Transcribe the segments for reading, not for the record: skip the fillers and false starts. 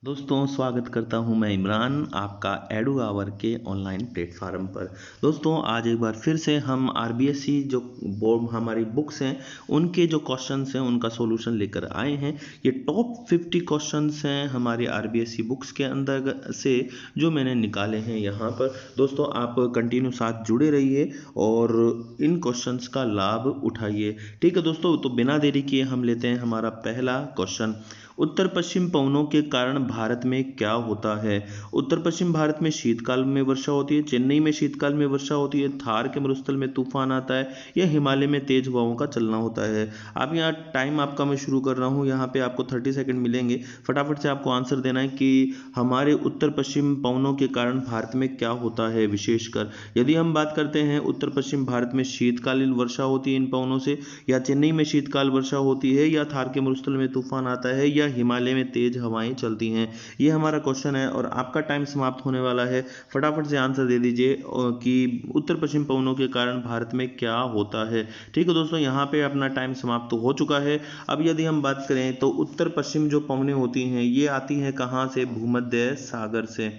दोस्तों स्वागत करता हूं मैं इमरान आपका एडू आवर के ऑनलाइन प्लेटफार्म पर। दोस्तों आज एक बार फिर से हम आरबीएससी जो बोर्ड हमारी बुक्स हैं उनके जो क्वेश्चंस हैं उनका सॉल्यूशन लेकर आए हैं। ये टॉप 50 क्वेश्चंस हैं हमारे आरबीएससी बुक्स के अंदर से जो मैंने निकाले हैं यहाँ पर। दोस्तों आप कंटिन्यू साथ जुड़े रहिए और इन क्वेश्चंस का लाभ उठाइए। ठीक है दोस्तों, तो बिना देरी किए हम लेते हैं हमारा पहला क्वेश्चन। उत्तर पश्चिम पवनों के कारण भारत में क्या होता है? उत्तर पश्चिम भारत में शीतकाल में वर्षा होती है, चेन्नई में शीतकाल में वर्षा होती है, थार के मरुस्थल में तूफान आता है, या हिमालय में तेज हवाओं का चलना होता है। आप यहाँ टाइम आपका मैं शुरू कर रहा हूँ, यहाँ पे आपको 30 सेकंड मिलेंगे। फटाफट से आपको आंसर देना है कि हमारे उत्तर पश्चिम पवनों के कारण भारत में क्या होता है। विशेषकर यदि हम बात करते हैं उत्तर पश्चिम भारत में शीतकालीन वर्षा होती है इन पवनों से, या चेन्नई में शीतकाल वर्षा होती है, या थार के मरुस्थल में तूफान आता है, या हिमालय में तेज हवाएं चलती हैं। ये हमारा क्वेश्चन है और आपका टाइम समाप्त होने वाला है। फटाफट से आंसर दे दीजिए कि उत्तर पश्चिम पवनों के कारण भारत में क्या होता है। ठीक है दोस्तों, यहाँ पे अपना टाइम समाप्त हो चुका है। अब यदि हम बात करें तो उत्तर पश्चिम जो पवनें होती हैं ये आती हैं कहाँ से? भूमध्य सागर से।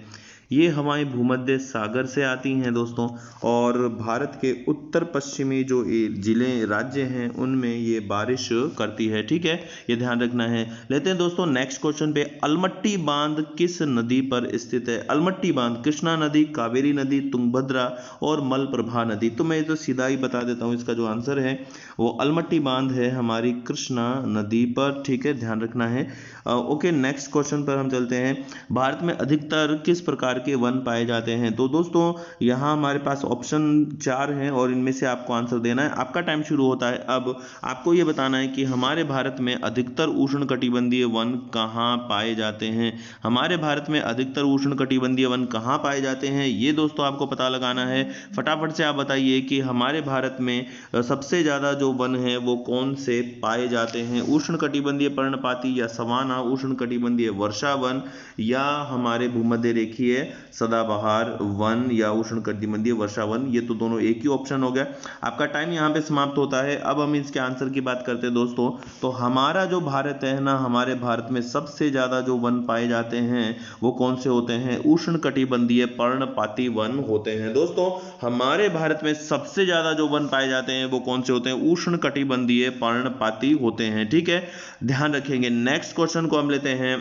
ये हवाएं भूमध्य सागर से आती हैं दोस्तों, और भारत के उत्तर पश्चिमी जो जिले राज्य हैं उनमें ये बारिश करती है। ठीक है, ये ध्यान रखना है। लेते हैं दोस्तों नेक्स्ट क्वेश्चन पे। अलमट्टी बांध किस नदी पर स्थित है? अलमट्टी बांध कृष्णा नदी, कावेरी नदी, तुंगभद्रा और मलप्रभा नदी। तो मैं तो सीधा ही बता देता हूँ, इसका जो आंसर है वो अलमट्टी बांध है हमारी कृष्णा नदी पर। ठीक है, ध्यान रखना है। ओके, नेक्स्ट क्वेश्चन पर हम चलते हैं। भारत में अधिकतर किस प्रकार के वन पाए जाते हैं? तो दोस्तों यहाँ हमारे पास ऑप्शन 4 हैं और इनमें से आपको आंसर देना है। आपका टाइम शुरू होता है। अब आपको ये बताना है कि हमारे भारत में अधिकतर उष्णकटिबंधीय वन कहाँ पाए जाते हैं। हमारे भारत में अधिकतर उष्णकटिबंधीय वन कहाँ पाए जाते हैं, ये दोस्तों आपको पता लगाना है। फटाफट से आप बताइए कि हमारे भारत में सबसे ज़्यादा जो वन है वो कौन से पाए जाते हैं? उष्णकटिबंधीय पर्णपाती, या सवाना, उष्णकटिबंधीय वर्षा वन, या हमारे भूमध्य रेखीय सदाबहार वन, या उष्णकटिबंधीय वर्षा वन। ये तो दोनों एक ही ऑप्शन हो गया। आपका टाइम यहाँ पे समाप्त होता है। अब हम इसके आंसर की बात करते हैं दोस्तों। तो हमारा जो भारत है ना, हमारे भारत में सबसे ज्यादा जो वन पाए जाते हैं वो कौन से होते हैं? उष्णकटिबंधीय पर्णपाती वन होते हैं दोस्तों। हमारे भारत में सबसे ज्यादा जो वन पाए जाते हैं वो कौन से होते हैं? उष्णकटिबंधीय पर्णपाती होते हैं। ठीक है, ध्यान रखेंगे। नेक्स्ट क्वेश्चन को हम लेते हैं।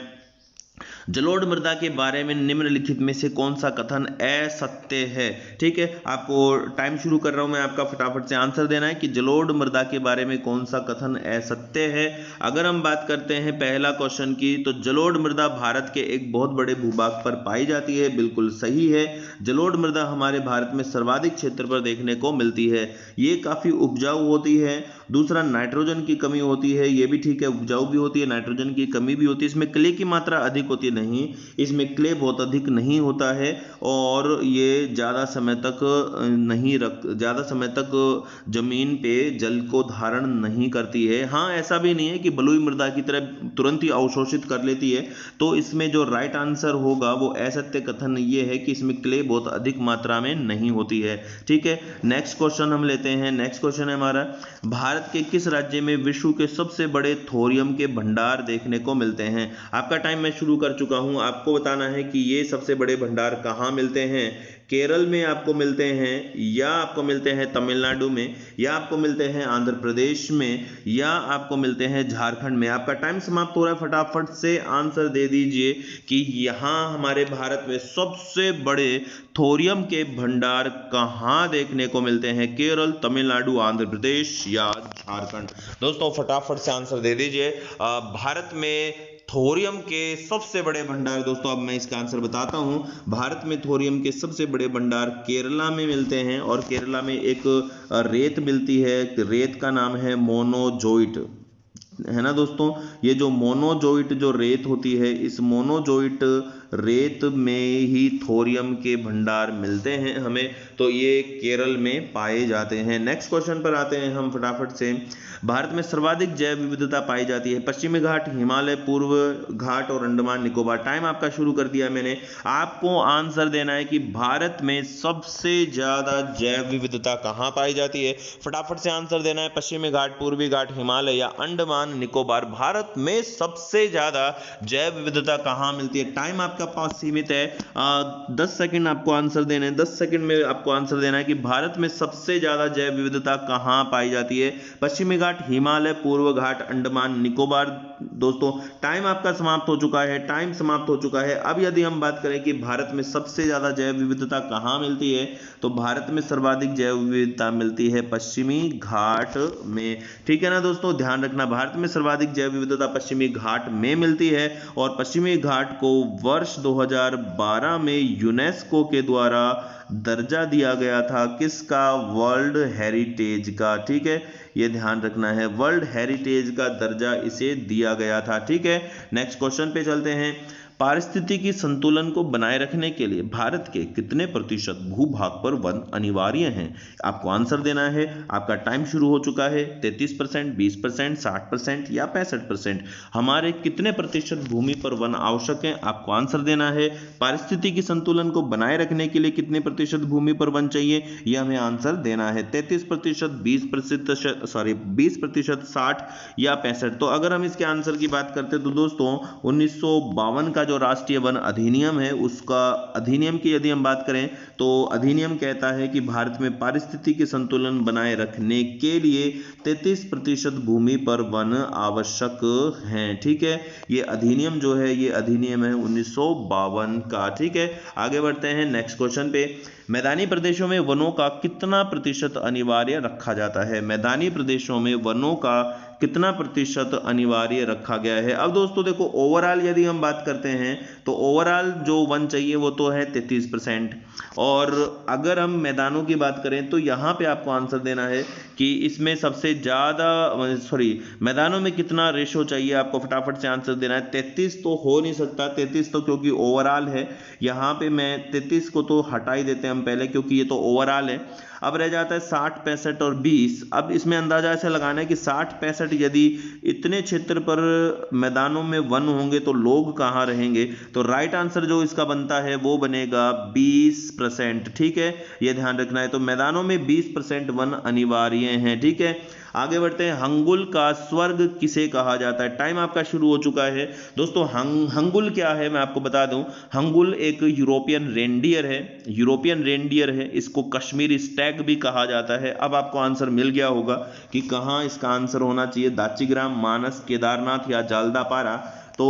जलोढ़ मृदा के बारे में निम्नलिखित में से कौन सा कथन असत्य है? ठीक है, आपको टाइम शुरू कर रहा हूं मैं, आपका फटाफट से आंसर देना है कि जलोढ़ मृदा के बारे में कौन सा कथन असत्य है। अगर हम बात करते हैं पहला क्वेश्चन की, तो जलोढ़ मृदा भारत के एक बहुत बड़े भूभाग पर पाई जाती है। बिल्कुल सही है। जलोढ़ मृदा हमारे भारत में सर्वाधिक क्षेत्र पर देखने को मिलती है। ये काफी उपजाऊ होती है। दूसरा, नाइट्रोजन की कमी होती है। ये भी ठीक है, उपजाऊ भी होती है, नाइट्रोजन की कमी भी होती है। इसमें क्ले की मात्रा अधिक होती है। नहीं, इसमें क्ले बहुत अधिक नहीं होता है, और ये ज़्यादा समय तक जमीन पे जल को धारण नहीं करती है। हाँ, ऐसा भी नहीं है कि बलुई मृदा की तरह तुरंत ही अवशोषित कर लेती है। तो इसमें जो राइट आंसर होगा वो असत्य कथन ये है कि इसमें क्ले बहुत अधिक मात्रा में नहीं होती है। ठीक है, नेक्स्ट क्वेश्चन हम लेते हैं। नेक्स्ट क्वेश्चन है हमारा, भारत के किस राज्य में विश्व के सबसे बड़े थोरियम के भंडार देखने को मिलते हैं? आपका टाइम मैं शुरू कर चुका हूं। आपको बताना है कि ये सबसे बड़े भंडार कहां मिलते हैं। केरल में आपको मिलते हैं, या आपको मिलते हैं तमिलनाडु में, या आपको मिलते हैं आंध्र प्रदेश में, या आपको मिलते हैं झारखंड में। आपका टाइम समाप्त हो रहा है। फटाफट से आंसर दे दीजिए कि यहां हमारे भारत में सबसे बड़े थोरियम के भंडार कहां देखने को मिलते हैं? केरल, तमिलनाडु, आंध्र प्रदेश या झारखंड। दोस्तों फटाफट से आंसर दे दीजिए। भारत में थोरियम के सबसे बड़े भंडार, दोस्तों अब मैं इसका आंसर बताता हूं। भारत में थोरियम के सबसे बड़े भंडार केरला में मिलते हैं, और केरला में एक रेत मिलती है। रेत का नाम है मोनोजोइट, है ना दोस्तों। ये जो मोनोजोइट जो रेत होती है, इस मोनोजोइट रेत में ही थोरियम के भंडार मिलते हैं हमें। तो ये केरल में पाए जाते हैं। नेक्स्ट क्वेश्चन पर आते हैं हम फटाफट से। भारत में सर्वाधिक जैव विविधता पाई जाती है? पश्चिमी घाट, हिमालय, पूर्व घाट और अंडमान निकोबार। टाइम आपका शुरू कर दिया मैंने। आपको आंसर देना है कि भारत में सबसे ज्यादा जैव विविधता कहां पाई जाती है। फटाफट से आंसर देना है। पश्चिमी घाट, पूर्वी घाट, हिमालय या अंडमान अंडमान निकोबार। भारत में सबसे ज्यादा जैव विविधता कहाँ मिलती है? टाइम आपका पास सीमित है, 10 सेकंड आपको आंसर देने हैं। 10 सेकंड में आपको आंसर देना है कि भारत में सबसे ज्यादा जैव विविधता कहाँ पाई जाती है? पश्चिमी घाट, हिमालय, पूर्व घाट, अंडमान निकोबार। दोस्तों टाइम आपका समाप्त हो चुका है, टाइम समाप्त हो चुका है। अब यदि हम बात करें कि भारत में सबसे ज्यादा जैव विविधता कहाँ मिलती है, तो भारत में सर्वाधिक जैव विविधता मिलती है पश्चिमी घाट में। ठीक है ना दोस्तों, ध्यान रखना, भारत में सर्वाधिक जैव विविधता पश्चिमी घाट में मिलती है। और पश्चिमी घाट को वर्ष 2012 में यूनेस्को के द्वारा दर्जा दिया गया था, किसका? वर्ल्ड हेरिटेज का। ठीक है, ये ध्यान रखना है, वर्ल्ड हेरिटेज का दर्जा इसे दिया गया था। ठीक है, नेक्स्ट क्वेश्चन पे चलते हैं। पारिस्थितिकी संतुलन को बनाए रखने के लिए भारत के कितने प्रतिशत भूभाग पर वन अनिवार्य हैं? आपको आंसर देना है। आपका टाइम शुरू हो चुका है। 33%, 20%, 60% या 65%। हमारे कितने प्रतिशत भूमि पर वन आवश्यक है? आपको आंसर देना है। पारिस्थितिकी संतुलन को बनाए रखने के लिए कितने प्रतिशत भूमि पर वन चाहिए, यह हमें आंसर देना है। 33%, 20%, 20%, 60 या 65। तो अगर हम इसके आंसर की बात करते हैं तो दोस्तों 1952 का जो राष्ट्रीय वन अधिनियम है, उसका अधिनियम की यदि हम बात करें तो अधिनियम कहता है कि भारत में पारिस्थितिकी संतुलन बनाए रखने के लिए 33% भूमि पर वन आवश्यक हैं। ठीक है, ये अधिनियम जो है, ये अधिनियम है 1952 का। ठीक है, आगे बढ़ते हैं नेक्स्ट क्वेश्चन पे। मैदानी प्रदेशों में वनों का कितना प्रतिशत अनिवार्य रखा जाता है? मैदानी प्रदेशों में वनों का कितना प्रतिशत अनिवार्य रखा गया है? अब दोस्तों देखो, ओवरऑल यदि हम बात करते हैं तो ओवरऑल जो वन चाहिए वो तो है 33%। और अगर हम मैदानों की बात करें तो यहाँ पे आपको आंसर देना है कि इसमें सबसे ज़्यादा मैदानों में कितना रेशो चाहिए, आपको फटाफट से आंसर देना है। 33 तो हो नहीं सकता, 33 तो क्योंकि ओवरऑल है। यहाँ पे मैं 33 को तो हटा ही देते हैं हम पहले, क्योंकि ये तो ओवरऑल है। अब रह जाता है 60, 65 और 20। अब इसमें अंदाजा ऐसे लगाना है कि 60, 65 यदि इतने क्षेत्र पर मैदानों में वन होंगे तो लोग कहाँ रहेंगे? तो राइट आंसर जो इसका बनता है वो बनेगा 20%। ठीक है, ये ध्यान रखना है। तो मैदानों में 20% वन अनिवार्य हैं। ठीक है, आगे बढ़ते हैं। हंगुल का स्वर्ग किसे कहा जाता है? टाइम आपका शुरू हो चुका है दोस्तों। हंगुल क्या है मैं आपको बता दूं। हंगुल एक यूरोपियन रेंडियर है, यूरोपियन रेंडियर है। इसको कश्मीरी स्टैग भी कहा जाता है। अब आपको आंसर मिल गया होगा कि कहाँ इसका आंसर होना चाहिए, दाचिग्राम, मानस, केदारनाथ या जालदापारा। तो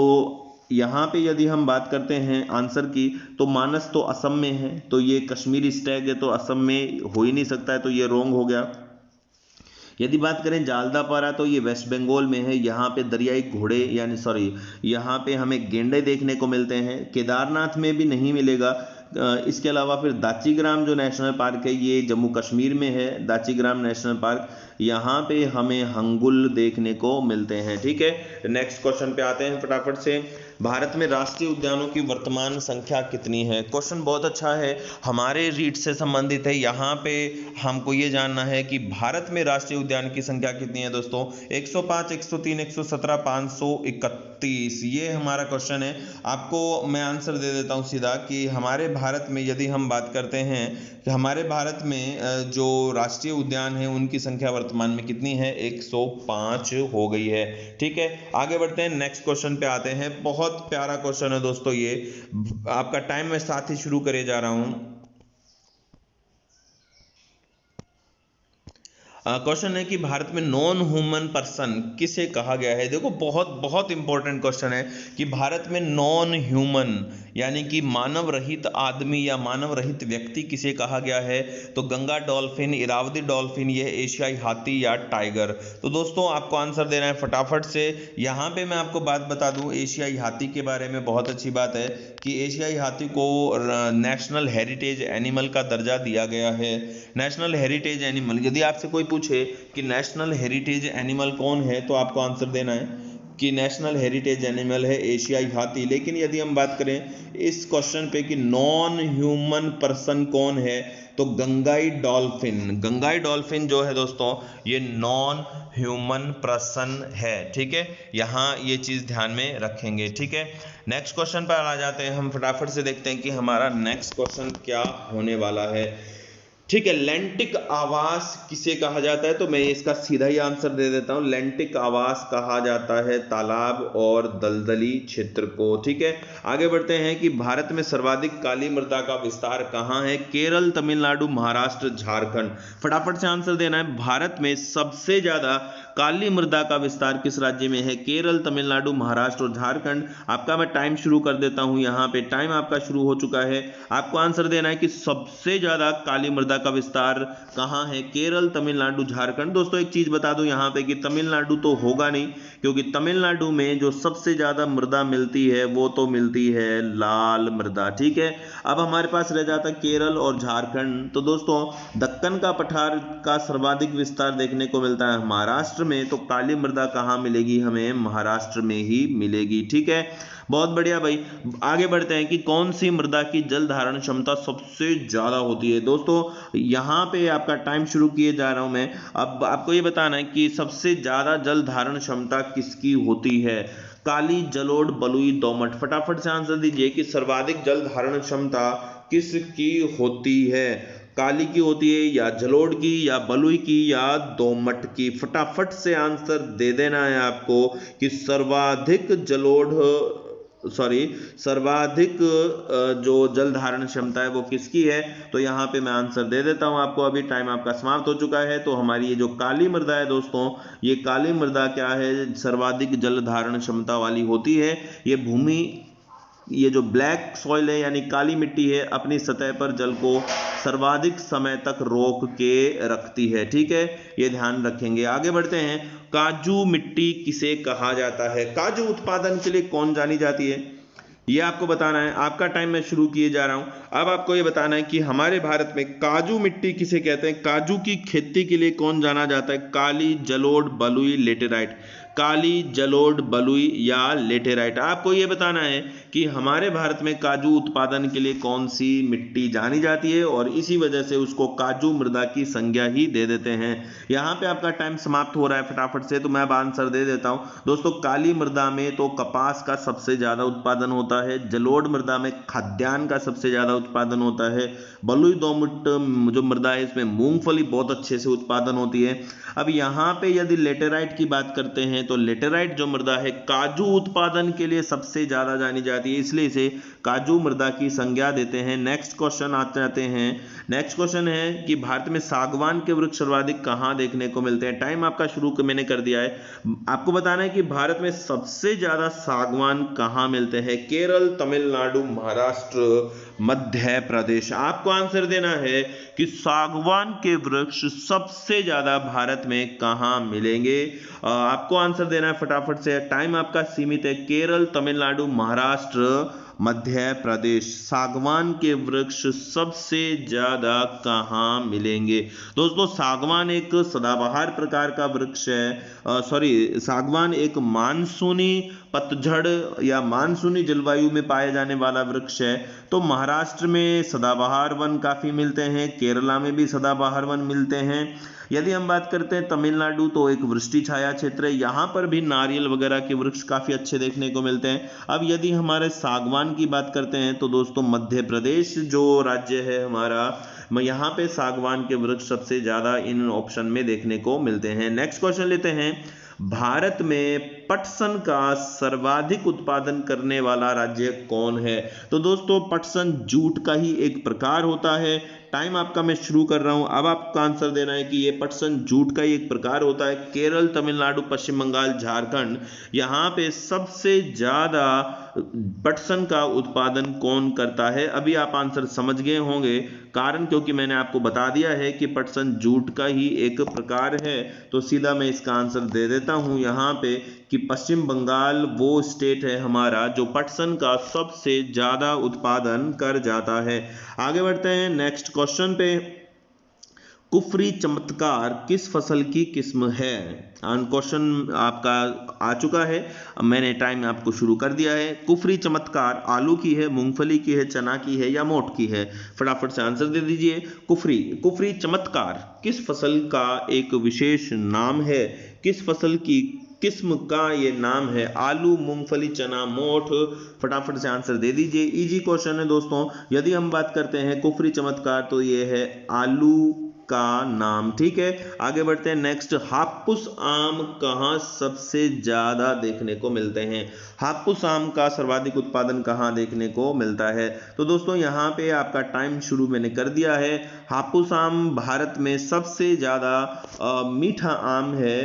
यहाँ पे यदि हम बात करते हैं आंसर की, तो मानस तो असम में है, तो ये कश्मीरी स्टैग है तो असम में हो ही नहीं सकता है, तो ये रॉन्ग हो गया। यदि बात करें जालदापारा तो ये वेस्ट बंगाल में है। यहाँ पे दरियाई घोड़े यहाँ पे हमें गेंडे देखने को मिलते हैं। केदारनाथ में भी नहीं मिलेगा। इसके अलावा फिर दाचिग्राम जो नेशनल पार्क है ये जम्मू कश्मीर में है, दाचिग्राम नेशनल पार्क। यहाँ पे हमें हंगुल देखने को मिलते हैं। ठीक है, नेक्स्ट क्वेश्चन पे आते हैं फटाफट से। भारत में राष्ट्रीय उद्यानों की वर्तमान संख्या कितनी है? क्वेश्चन बहुत अच्छा है, हमारे रीट से संबंधित है। यहाँ पे हमको ये जानना है कि भारत में राष्ट्रीय उद्यान की संख्या कितनी है दोस्तों। 105, 103, 117, 531, ये हमारा क्वेश्चन है। आपको मैं आंसर दे देता हूँ सीधा कि हमारे भारत में यदि हम बात करते हैं कि हमारे भारत में जो राष्ट्रीय उद्यान है उनकी संख्या वर्तमान में कितनी है? 105 हो गई है। ठीक है, आगे बढ़ते हैं, नेक्स्ट क्वेश्चन पे आते हैं। बहुत प्यारा क्वेश्चन है दोस्तों ये। आपका टाइम मैं साथ ही शुरू करे जा रहा हूं। क्वेश्चन है कि भारत में नॉन ह्यूमन पर्सन किसे कहा गया है? देखो बहुत बहुत इंपॉर्टेंट क्वेश्चन है कि भारत में नॉन ह्यूमन यानी कि मानव रहित आदमी या मानव रहित व्यक्ति किसे कहा गया है? तो गंगा डॉल्फिन, इरावदी डॉल्फिन, यह एशियाई हाथी या टाइगर। तो दोस्तों आपको आंसर देना है फटाफट से। यहाँ पे मैं आपको बात बता दूं एशियाई हाथी के बारे में, बहुत अच्छी बात है कि एशियाई हाथी को नेशनल हेरिटेज एनिमल का दर्जा दिया गया है। नेशनल हेरिटेज एनिमल, यदि आपसे कोई पूछे कि नेशनल हेरिटेज एनिमल कौन है तो आपको आंसर देना है कि नेशनल हेरिटेज एनिमल है एशियाई हाथी। लेकिन यदि हम बात करें इस क्वेश्चन पे कि नॉन ह्यूमन पर्सन कौन है, तो गंगाई डॉल्फिन, गंगाई डॉल्फिन जो है दोस्तों ये नॉन ह्यूमन पर्सन है। ठीक है, यहाँ ये चीज़ ध्यान में रखेंगे। ठीक है, नेक्स्ट क्वेश्चन पर आ जाते हैं हम, फटाफट से देखते हैं कि हमारा नेक्स्ट क्वेश्चन क्या होने वाला है। ठीक है, लैंटिक आवास किसे कहा जाता है? तो मैं इसका सीधा ही आंसर दे देता हूं, लैंटिक आवास कहा जाता है तालाब और दलदली क्षेत्र को। ठीक है, आगे बढ़ते हैं कि भारत में सर्वाधिक काली मृदा का विस्तार कहाँ है? केरल, तमिलनाडु, महाराष्ट्र, झारखंड। फटाफट से आंसर देना है। भारत में सबसे ज्यादा काली मृदा का विस्तार किस राज्य में है? केरल, तमिलनाडु, महाराष्ट्र और झारखंड। आपका मैं टाइम शुरू कर देता हूं, यहां पे टाइम आपका शुरू हो चुका है। आपको आंसर देना है कि सबसे ज्यादा काली मृदा का विस्तार कहां है? केरल, तमिलनाडु, झारखंड। दोस्तों एक चीज बता दूं यहां पे कि तमिलनाडु तो होगा नहीं, क्योंकि तमिलनाडु में जो सबसे ज्यादा मृदा मिलती है वो तो मिलती है लाल मृदा। ठीक है, अब हमारे पास रह जाता केरल और झारखंड। तो दोस्तों दक्कन का पठार का सर्वाधिक विस्तार देखने को मिलता है महाराष्ट्र में, तो काली मृदा कहां मिलेगी? हमें महाराष्ट्र में ही मिलेगी। ठीक है, बहुत बढ़िया भाई। आगे बढ़ते हैं कि कौन सी मृदा की जल धारण क्षमता सबसे ज्यादा होती है? दोस्तों यहां पे आपका टाइम शुरू किए जा रहा हूं मैं। अब आपको ये बताना है कि सबसे ज्यादा जल धारण क्षमता किसकी होती है? काली, जलोढ़, बलुई, दोमट। फटाफट से आंसर दीजिए कि सर्वाधिक जल धारण क्षमता किसकी होती है? काली की होती है या जलोढ़ की या बलुई की या दोमट की? फटाफट से आंसर दे देना है आपको कि सर्वाधिक सर्वाधिक जो जल धारण क्षमता है वो किसकी है। तो यहां पे मैं आंसर दे देता हूं आपको, अभी टाइम आपका समाप्त हो चुका है। तो हमारी ये जो काली मृदा है दोस्तों, ये काली मृदा क्या है? सर्वाधिक जल धारण क्षमता वाली होती है। ये जो ब्लैक सॉइल है यानी काली मिट्टी है, अपनी सतह पर जल को सर्वाधिक समय तक रोक के रखती है। ठीक है, ये ध्यान रखेंगे। आगे बढ़ते हैं, काजू मिट्टी किसे कहा जाता है? काजू उत्पादन के लिए कौन जानी जाती है? ये आपको बताना है। आपका टाइम मैं शुरू किए जा रहा हूं। अब आपको ये बताना है कि हमारे भारत में काजू मिट्टी किसे कहते हैं? काजू की खेती के लिए कौन जाना जाता है? काली, जलोढ़, बलुई, लेटेराइट। काली, जलोढ़, बलुई या लेटेराइट। आपको ये बताना है कि हमारे भारत में काजू उत्पादन के लिए कौन सी मिट्टी जानी जाती है, और इसी वजह से उसको काजू मृदा की संज्ञा ही दे देते हैं। यहां पे आपका टाइम समाप्त हो रहा है फटाफट से, तो मैं अब आंसर दे देता हूं। दोस्तों काली मृदा में तो कपास का सबसे ज्यादा उत्पादन होता है, जलोढ़ मृदा में खाद्यान्न का सबसे ज्यादा उत्पादन होता है, बलुई दोमट जो मृदा है इसमें मूंगफली बहुत अच्छे से उत्पादन होती है। अब यहाँ पे यदि लेटेराइट की बात करते हैं तो लेटेराइट जो मृदा है काजू उत्पादन के लिए सबसे ज्यादा जानी जाती है, इसलिए इसे काजू मृदा की संज्ञा देते हैं। नेक्स्ट क्वेश्चन आते जाते हैं। नेक्स्ट क्वेश्चन है कि भारत में सागवान के वृक्ष सर्वाधिक कहां देखने को मिलते हैं? टाइम आपका शुरू मैंने कर दिया है। आपको बताना है कि भारत में सबसे ज्यादा सागवान कहां मिलते हैं? केरल, तमिलनाडु, महाराष्ट्र, मध्य प्रदेश। आपको आंसर देना है कि सागवान के वृक्ष सबसे ज्यादा भारत में कहां मिलेंगे। आपको आंसर देना है फटाफट से, टाइम आपका सीमित है। केरल, तमिलनाडु, महाराष्ट्र, मध्य प्रदेश। सागवान के वृक्ष सबसे ज्यादा कहां मिलेंगे? दोस्तों सागवान एक सदाबहार प्रकार का वृक्ष है। सागवान एक मानसूनी पतझड़ या मानसूनी जलवायु में पाए जाने वाला वृक्ष है। तो महाराष्ट्र में सदाबहार वन काफी मिलते हैं, केरला में भी सदाबहार वन मिलते हैं। यदि हम बात करते हैं तमिलनाडु, तो एक वृष्टि छाया क्षेत्र है, यहाँ पर भी नारियल वगैरह के वृक्ष काफी अच्छे देखने को मिलते हैं। अब यदि हमारे सागवान की बात करते हैं तो दोस्तों मध्य प्रदेश जो राज्य है हमारा, यहाँ पे सागवान के वृक्ष सबसे ज्यादा इन ऑप्शन में देखने को मिलते हैं। नेक्स्ट क्वेश्चन लेते हैं, भारत में पटसन का सर्वाधिक उत्पादन करने वाला राज्य कौन है? तो दोस्तों पटसन जूट का ही एक प्रकार होता है। टाइम आपका मैं शुरू कर रहा हूं। अब आपका आंसर देना है कि ये पटसन जूट का ही एक प्रकार होता है। केरल, तमिलनाडु, पश्चिम बंगाल, झारखंड, यहाँ पे सबसे ज्यादा पटसन का उत्पादन कौन करता है? अभी आप आंसर समझ गए होंगे, कारण क्योंकि मैंने आपको बता दिया है कि पटसन जूट का ही एक प्रकार है। तो सीधा मैं इसका आंसर दे देता हूं यहाँ पे कि पश्चिम बंगाल वो स्टेट है हमारा जो पटसन का सबसे ज्यादा उत्पादन कर जाता है। आगे बढ़ते हैं नेक्स्ट क्वेश्चन पे। कुफरी चमत्कार किस फसल की किस्म है? क्वेश्चन आपका आ चुका है, मैंने टाइम आपको शुरू कर दिया है। कुफरी चमत्कार आलू की है, मूंगफली की है, चना की है या मोठ की है? फटाफट से आंसर दे दीजिए। कुफरी चमत्कार किस फसल का एक विशेष नाम है? किस फसल की किस्म का ये नाम है? आलू, मूंगफली, चना, मोठ। फटाफट से आंसर दे दीजिए। इजी क्वेश्चन है दोस्तों। यदि हम बात करते हैं कुफरी चमत्कार तो ये है आलू का नाम। ठीक है, आगे बढ़ते हैं। नेक्स्ट, हापुस आम कहाँ सबसे ज्यादा देखने को मिलते हैं? हापुस आम का सर्वाधिक उत्पादन कहाँ देखने को मिलता है? तो दोस्तों यहाँ पे आपका टाइम शुरू मैंने कर दिया है। हापुस आम भारत में सबसे ज्यादा मीठा आम है।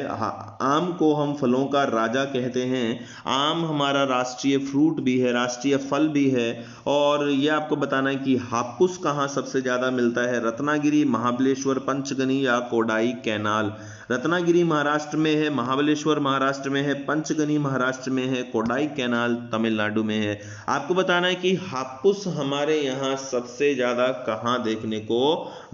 आम को हम फलों का राजा कहते हैं। आम हमारा राष्ट्रीय फ्रूट भी है, राष्ट्रीय फल भी है। और ये आपको बताना है कि हापुस कहाँ सबसे ज्यादा मिलता है? रत्नागिरी, महाबलेश्वर, पंचगनी या कोडाई कैनाल। रत्नागिरी महाराष्ट्र में है, महाबलेश्वर महाराष्ट्र में है, पंचगनी महाराष्ट्र में है, कोडाई कैनाल तमिलनाडु में है। आपको बताना है कि हापुस हमारे यहाँ सबसे ज्यादा कहाँ देखने को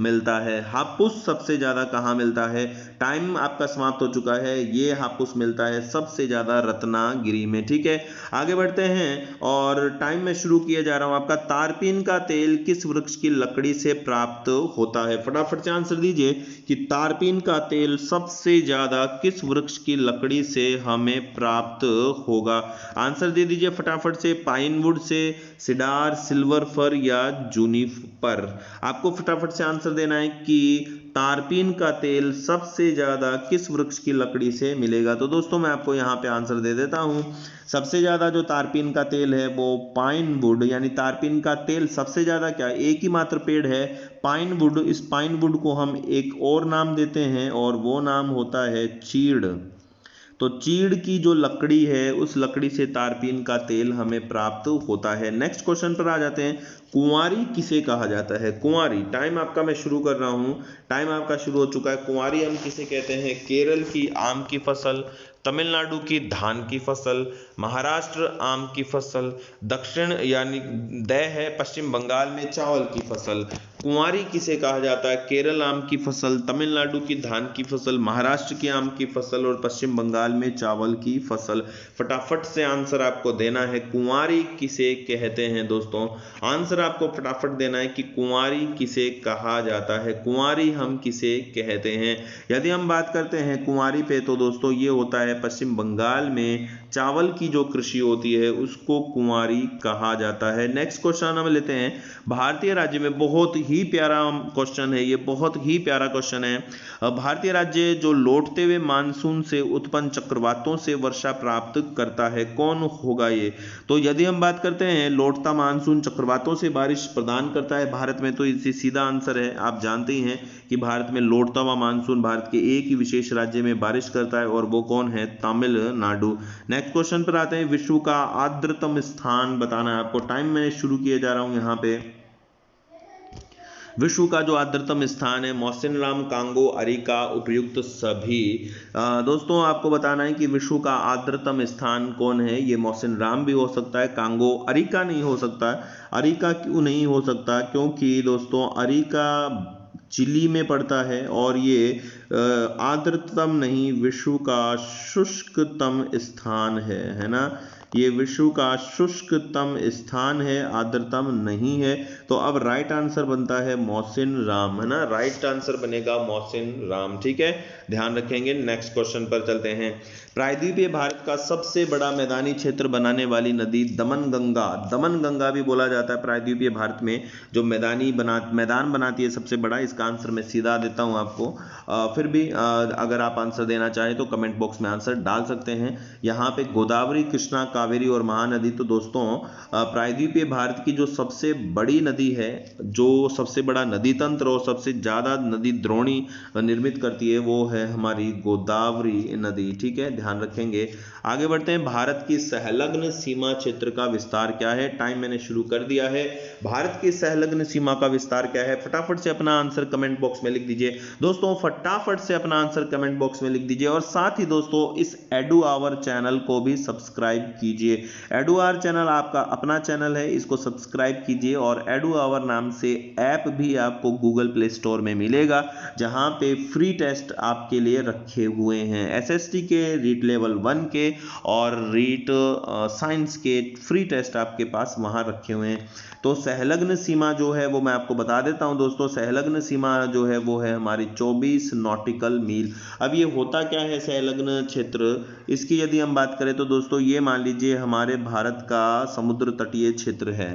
मिलता है? हापुस सबसे ज्यादा कहाँ मिलता है? टाइम आपका समाप्त हो चुका है। ये हापुस मिलता है सबसे ज्यादा रत्नागिरी में। ठीक है, आगे बढ़ते हैं और टाइम में शुरू किया जा रहा हूं। आपका तारपीन का तेल किस वृक्ष की लकड़ी से प्राप्त होता है? फटाफट से आंसर दीजिए कि तारपीन का तेल सबसे ज्यादा किस वृक्ष की लकड़ी से हमें प्राप्त होगा? आंसर दे दीजिए फटाफट से। पाइनवुड से, सिडार, सिल्वर फर या जूनिपर। आपको फटाफट से आंसर देना है कि तारपीन का तेल सबसे ज्यादा किस वृक्ष की लकड़ी से मिलेगा। तो दोस्तों मैं आपको यहाँ पे आंसर दे देता हूं। सबसे ज्यादा जो तारपीन का तेल है वो पाइन वुड, यानी तारपीन का तेल सबसे ज्यादा क्या, एक ही मात्र पेड़ है पाइन वुड। इस पाइन वुड को हम एक और नाम देते हैं और वो नाम होता है चीड़। तो चीड़ की जो लकड़ी है उस लकड़ी से तारपीन का तेल हमें प्राप्त होता है। नेक्स्ट क्वेश्चन पर आ जाते हैं। कुंवारी किसे कहा जाता है? कुंवारी, टाइम आपका मैं शुरू कर रहा हूं। टाइम आपका शुरू हो चुका है। कुंवारी हम किसे कहते हैं? केरल की आम की फसल, तमिलनाडु की धान की फसल, महाराष्ट्र आम की फसल, दक्षिण यानी द है पश्चिम बंगाल में चावल की फसल। कुंवारी किसे कहा जाता है? केरल आम की फसल, तमिलनाडु की धान की फसल, महाराष्ट्र की आम की फसल और पश्चिम बंगाल में चावल की फसल। फटाफट से आंसर आपको देना है। कुंवारी किसे कहते हैं दोस्तों? आंसर आपको फटाफट देना है कि कुंवारी किसे कहा जाता है? कुंवारी हम किसे कहते हैं? यदि हम बात करते हैं कुंवारी पे तो दोस्तों ये होता है पश्चिम बंगाल में चावल की जो कृषि होती है उसको कुंवारी कहा जाता है। नेक्स्ट क्वेश्चन हम लेते हैं। भारतीय राज्य में, बहुत ही प्यारा क्वेश्चन है ये, बहुत ही प्यारा क्वेश्चन है। भारतीय राज्य जो लौटते हुए मानसून से उत्पन्न चक्रवातों से वर्षा प्राप्त करता है, कौन होगा ये? तो यदि हम बात करते हैं लौटता मानसून चक्रवातों से बारिश प्रदान करता है भारत में, तो इससे सीधा आंसर है, आप जानते ही हैं कि भारत में लौटता हुआ मानसून भारत के एक ही विशेष राज्य में बारिश करता है और वो कौन है? तमिलनाडु। नेक्स्ट क्वेश्चन पर आते हैं। विश्व का आर्द्रतम स्थान बताना है आपको। टाइम मैं शुरू किए जा रहा हूं यहाँ पे। विश्व का जो आर्द्रतम स्थान है मौसिनराम, कांगो, अरिका, उपर्युक्त सभी। दोस्तों आपको बताना है कि विश्व का आर्द्रतम स्थान कौन है? ये मौसिनराम भी हो सकता है, कांगो, अरिका नहीं हो सकता। अरिका क्यों नहीं हो सकता? क्योंकि दोस्तों अरिका चिली में पड़ता है और ये आर्द्रतम नहीं, विश्व का शुष्कतम स्थान है ना। ये विश्व का शुष्कतम स्थान है, आर्द्रतम नहीं है। तो अब राइट आंसर बनता है मौसिनराम, है ना। राइट आंसर बनेगा मौसिनराम। ठीक है, ध्यान रखेंगे। नेक्स्ट क्वेश्चन पर चलते हैं। प्रायद्वीपीय भारत का सबसे बड़ा मैदानी क्षेत्र बनाने वाली नदी दमनगंगा। दमनगंगा भी बोला जाता है प्रायद्वीपीय भारत में जो मैदान बनाती है सबसे बड़ा। इसका आंसर मैं सीधा देता हूं आपको। फिर भी अगर आप आंसर देना चाहें तो कमेंट बॉक्स में आंसर डाल सकते हैं। यहाँ पे गोदावरी, कृष्णा, कावेरी और महानदी। तो दोस्तों प्रायद्वीपीय भारत की जो सबसे बड़ी नदी है, जो सबसे बड़ा नदी तंत्र और सबसे ज्यादा नदी द्रोणी निर्मित करती है, वो है हमारी गोदावरी नदी। ठीक है, ध्यान रखेंगे। आगे बढ़ते हैं। भारत की संलग्न सीमा क्षेत्र का विस्तार क्या है? टाइम मैंने शुरू कर दिया है। भारत की संलग्न सीमा का विस्तार क्या है? फटाफट से अपना आंसर कमेंट बॉक्स में लिख दीजिए दोस्तों। फटाफट से अपना आंसर कमेंट बॉक्स में लिख दीजिए और साथ ही दोस्तों इस एडू आवर चैनल को भी सब्सक्राइब कीजिए। कीजिए। एडू आवर चैनल आपका अपना चैनल है, इसको सब्सक्राइब कीजिए और एडू आवर नाम से ऐप भी आपको गूगल प्ले स्टोर में मिलेगा, जहां पे फ्री टेस्ट आपके लिए रखे हुए हैं। एसएसटी के, रीट लेवल 1 के और रीट साइंस के फ्री टेस्ट आपके पास वहां रखे हुए हैं। तो सहलग्न सीमा जो है वो मैं आपको बता देता हूं दोस्तों। सहलग्न सीमा जो है वो है हमारी 24 नॉटिकल मील। अब ये होता क्या है सहलग्न क्षेत्र, इसकी यदि हम बात करें तो दोस्तों ये मान लीजिए हमारे भारत का समुद्र तटीय क्षेत्र है।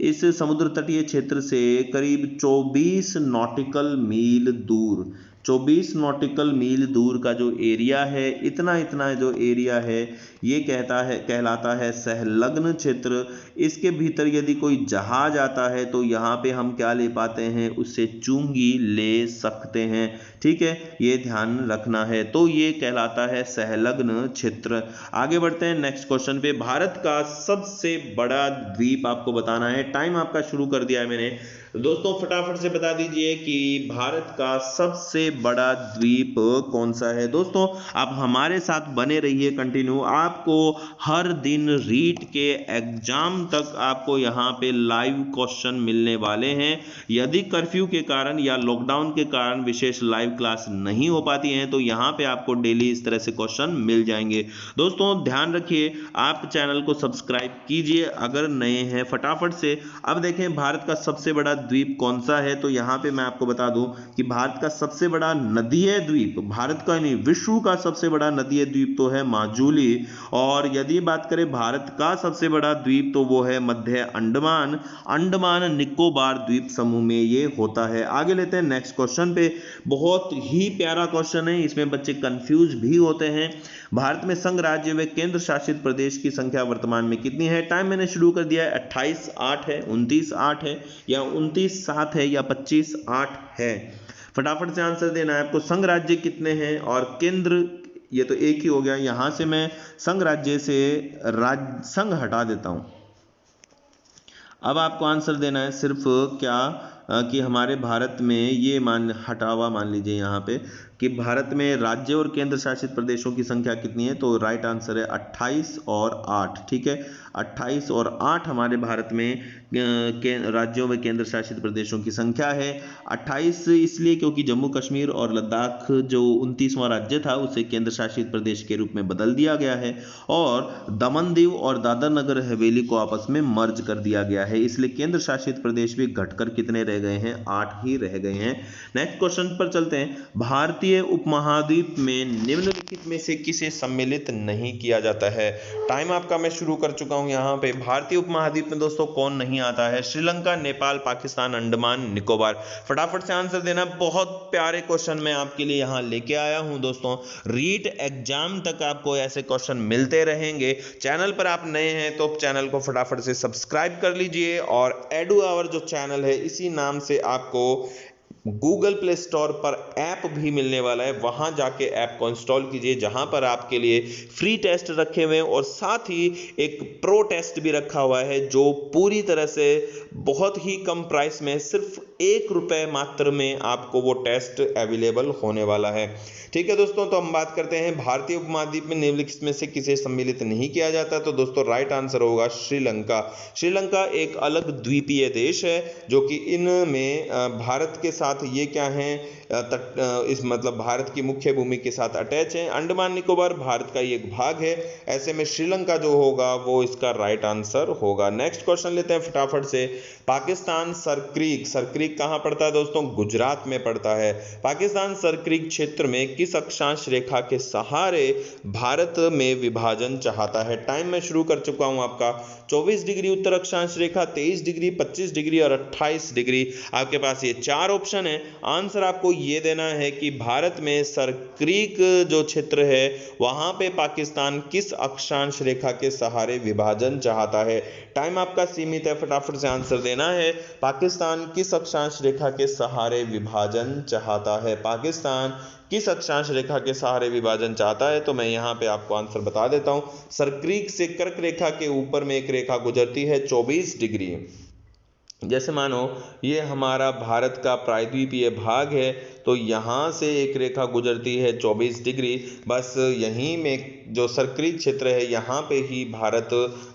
इस समुद्र तटीय क्षेत्र से करीब 24 नॉटिकल मील दूर, 24 नॉटिकल मील दूर का जो एरिया है, इतना जो एरिया है ये कहलाता है सहलग्न क्षेत्र। इसके भीतर यदि कोई जहाज आता है तो यहाँ पे हम क्या ले पाते हैं, उससे चुंगी ले सकते हैं। ठीक है, ये ध्यान रखना है। तो ये कहलाता है सहलग्न क्षेत्र। आगे बढ़ते हैं नेक्स्ट क्वेश्चन पे। भारत का सबसे बड़ा द्वीप आपको बताना है। टाइम आपका शुरू कर दिया है मैंने। दोस्तों फटाफट से बता दीजिए कि भारत का सबसे बड़ा द्वीप कौन सा है। दोस्तों आप हमारे साथ बने रहिए कंटिन्यू, आपको हर दिन रीट के एग्जाम तक आपको यहाँ पे लाइव क्वेश्चन मिलने वाले हैं। यदि कर्फ्यू के कारण या लॉकडाउन के कारण विशेष लाइव क्लास नहीं हो पाती हैं तो यहाँ पे आपको डेली इस तरह से क्वेश्चन मिल जाएंगे। दोस्तों ध्यान रखिए, आप चैनल को सब्सक्राइब कीजिए अगर नए हैं फटाफट से। अब देखें भारत का सबसे बड़ा द्वीप कौन सा है, तो यहां पे मैं आपको बता दूं कि भारत का सबसे बड़ा नदीय द्वीप, भारत का नहीं विश्व का सबसे बड़ा नदीय द्वीप तो है माजुली। और यदि बात करें भारत का सबसे बड़ा द्वीप तो वो है मध्य अंडमान, अंडमान निकोबार द्वीप समूह में ये होता है। आगे लेते हैं नेक्स्ट क्वेश्चन पे। बहुत ही प्यारा क्वेश्चन है, इसमें बच्चे कंफ्यूज भी होते हैं। भारत में संघ राज्य व केंद्र शासित प्रदेश की संख्या वर्तमान में कितनी है। टाइम मैंने शुरू कर दिया है। 28-8 है, 29-8 है या 29-7 है या 25-8 है। फटाफट से आंसर देना है आपको। संघ राज्य कितने हैं और केंद्र, ये तो एक ही हो गया। यहां से मैं संघ राज्य से संघ हटा देता हूं। अब आपको आंसर देना है सिर्फ क्या कि हमारे भारत में ये मान लीजिए यहाँ पे कि भारत में राज्य और केंद्र शासित प्रदेशों की संख्या कितनी है। तो राइट आंसर है 28 और 8। ठीक है, 28 और 8 हमारे भारत में राज्यों व केंद्र शासित प्रदेशों की संख्या है। 28 इसलिए क्योंकि जम्मू कश्मीर और लद्दाख जो 29वां राज्य था उसे केंद्र शासित प्रदेश के रूप में बदल दिया गया है, और दमन दीव और दादर नगर हवेली को आपस में मर्ज कर दिया गया है, इसलिए केंद्र शासित प्रदेश भी घटकर कितने रह गए हैं, 8 ही रह गए हैं। नेक्स्ट क्वेश्चन पर चलते हैं। भारतीय उपमहाद्वीप में निम्नलिखित में से किसे सम्मिलित नहीं किया जाता है। टाइम आपका मैं शुरू कर चुका हूं। यहाँ पे भारतीय उपमहाद्वीप में दोस्तों कौन नहीं आता है। श्रीलंका, नेपाल, पाकिस्तान, अंडमान निकोबार। फटाफट से आंसर देना। बहुत प्यारे क्वेश्चन मैं आपके लिए यहाँ लेके आया हूं दोस्तों। रीट एग्जाम तक आपको ऐसे क्वेश्चन मिलते रहेंगे। चैनल पर आप नए हैं तो चैनल को फटाफट से सब्सक्राइब कर लीजिए, और एडू आवर जो चैनल है इसी नाम से आपको गूगल प्ले स्टोर पर ऐप भी मिलने वाला है, वहां जाके ऐप को इंस्टॉल कीजिए, जहां पर आपके लिए फ्री टेस्ट रखे हुए हैं और साथ ही एक प्रो टेस्ट भी रखा हुआ है जो पूरी तरह से बहुत ही कम प्राइस में सिर्फ ₹1 मात्र में आपको वो टेस्ट अवेलेबल होने वाला है। ठीक है दोस्तों, तो हम बात करते हैं भारतीय उपमहाद्वीप में निम्नलिखित में से किसे सम्मिलित नहीं किया जाता। तो दोस्तों राइट आंसर होगा श्रीलंका। श्रीलंका एक अलग द्वीपीय देश है जो कि इनमें भारत के साथ ये क्या है, इस मतलब भारत की मुख्य भूमि के साथ अटैच है। अंडमान निकोबार भारत का ही एक भाग है, ऐसे में श्रीलंका जो होगा वो इसका राइट आंसर होगा। नेक्स्ट क्वेश्चन लेते हैं फटाफट से। पाकिस्तान सरक्रीक, सरक्रीक कहां पड़ता है दोस्तों, गुजरात में पड़ता है। पाकिस्तान सरक्रीक क्षेत्र में किस अक्षांश रेखा के सहारे भारत में विभाजन चाहता है। टाइम मैं शुरू कर चुका हूं आपका। 24 डिग्री उत्तर अक्षांश रेखा, 23 डिग्री, 25 डिग्री और 28 डिग्री। आपके पास ये 4 ऑप्शन है। आंसर आपको ये देना है कि भारत में सरक्रीक जो क्षेत्र है वहां पे पाकिस्तान किस अक्षांश रेखा के सहारे विभाजन चाहता है। टाइम आपका सीमित है, फटाफट से आंसर देना है। पाकिस्तान किस अक्षांश रेखा के सहारे विभाजन चाहता है। पाकिस्तान किस अक्षांश रेखा के सहारे विभाजन चाहता है, तो मैं यहां पे आपको आंसर बता देता हूं। सरक्रीक से कर्क रेखा के ऊपर में एक रेखा गुजरती है 24 डिग्री। जैसे मानो ये हमारा भारत का प्रायद्वीपीय भाग है, तो यहाँ से एक रेखा गुजरती है 24 डिग्री, बस यहीं में जो सर्करी क्षेत्र है यहाँ पे ही भारत